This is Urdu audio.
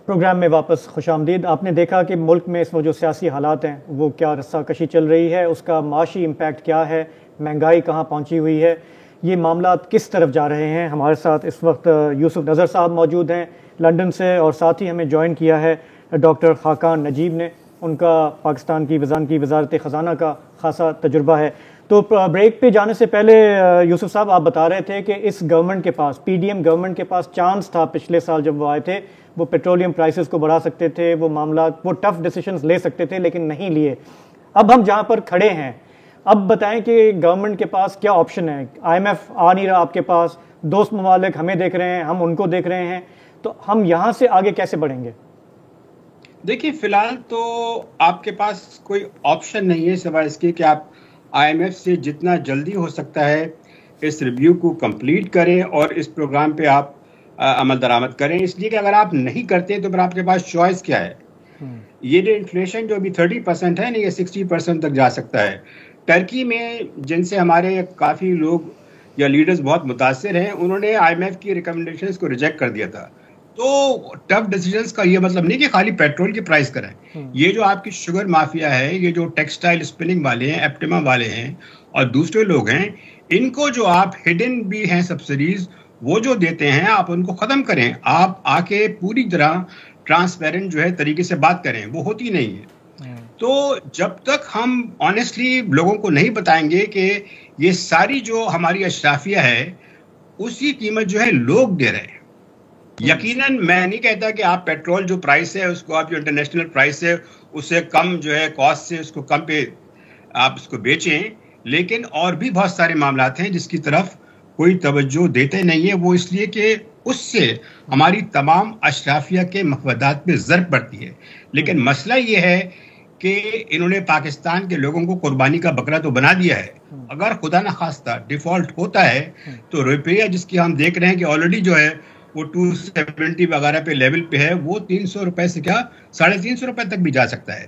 پروگرام میں واپس خوش آمدید. آپ نے دیکھا کہ ملک میں اس وقت جو سیاسی حالات ہیں وہ کیا رسہ کشی چل رہی ہے, اس کا معاشی امپیکٹ کیا ہے, مہنگائی کہاں پہنچی ہوئی ہے, یہ معاملات کس طرف جا رہے ہیں. ہمارے ساتھ اس وقت یوسف نظر صاحب موجود ہیں لنڈن سے, اور ساتھ ہی ہمیں جوائن کیا ہے ڈاکٹر خاقان نجیب نے. ان کا پاکستان کی وزارت خزانہ کا خاصا تجربہ ہے. تو بریک پہ جانے سے پہلے یوسف صاحب آپ بتا رہے تھے کہ اس گورنمنٹ کے پاس, پی ڈی ایم گورنمنٹ کے پاس چانس تھا پچھلے سال جب وہ آئے تھے, وہ پیٹرولیم پرائسز کو بڑھا سکتے تھے, وہ معاملات, وہ ٹف ڈیسیشنز لے سکتے تھے, لیکن نہیں لیے. اب ہم جہاں پر کھڑے ہیں, اب بتائیں کہ گورنمنٹ کے پاس کیا آپشن ہے. آئی ایم ایف آ نہیں رہا آپ کے پاس, دوست ممالک ہمیں دیکھ رہے ہیں, ہم ان کو دیکھ رہے ہیں, تو ہم یہاں سے آگے کیسے بڑھیں گے؟ دیکھیے فی الحال تو آپ کے پاس کوئی آپشن نہیں ہے سوائے اس کے کہ آپ آئی ایم ایف سے جتنا جلدی ہو سکتا ہے اس ریویو کو کمپلیٹ کریں اور اس پروگرام پہ آپ عمل درآمد کریں. اس لیے کہ اگر آپ نہیں کرتے تو پھر آپ کے پاس چوائس کیا ہے. یہ جو انفلیشن جو ابھی 30% ہے نا, یہ 60% تک جا سکتا ہے. ٹرکی میں جن سے ہمارے کافی لوگ یا لیڈرز بہت متاثر ہیں, انہوں نے آئی ایم ایف کی ریکمنڈیشنز کو ریجیکٹ کر دیا تھا. تو ٹف ڈیسیجنز کا یہ مطلب نہیں کہ خالی پیٹرول کی پرائز کریں. یہ جو آپ کی شوگر مافیا ہے, یہ جو ٹیکسٹائل اسپننگ والے ہیں, ایپٹیما والے ہیں اور دوسرے لوگ ہیں, ان کو جو آپ ہڈن بھی ہیں سبسڈیز وہ جو دیتے ہیں آپ ان کو ختم کریں. آپ آ کے پوری طرح ٹرانسپیرنٹ جو ہے طریقے سے بات کریں, وہ ہوتی نہیں ہے. تو جب تک ہم آنیسٹلی لوگوں کو نہیں بتائیں گے کہ یہ ساری جو ہماری اشرافیہ ہے اسی قیمت جو ہے لوگ دے رہے ہیں. یقیناً میں نہیں کہتا کہ آپ پیٹرول جو پرائس ہے اس کو آپ جو انٹرنیشنل پرائس ہے اس سے کم جو ہے کاسٹ سے اس کو کم پہ آپ اس کو بیچیں, لیکن اور بھی بہت سارے معاملات ہیں جس کی طرف کوئی توجہ دیتے نہیں ہے. وہ اس لیے کہ اس سے ہماری تمام اشرافیہ کے مفادات پہ ضرب پڑتی ہے. لیکن مسئلہ یہ ہے کہ انہوں نے پاکستان کے لوگوں کو قربانی کا بکرا تو بنا دیا ہے. اگر خدا نخواستہ ڈیفالٹ ہوتا ہے تو روپیہ جس کی ہم دیکھ رہے ہیں کہ آلریڈی جو ہے وہ 270 وغیرہ پہ لیول پہ ہے, وہ 300 روپے سے کیا 350 روپے تک بھی جا سکتا ہے.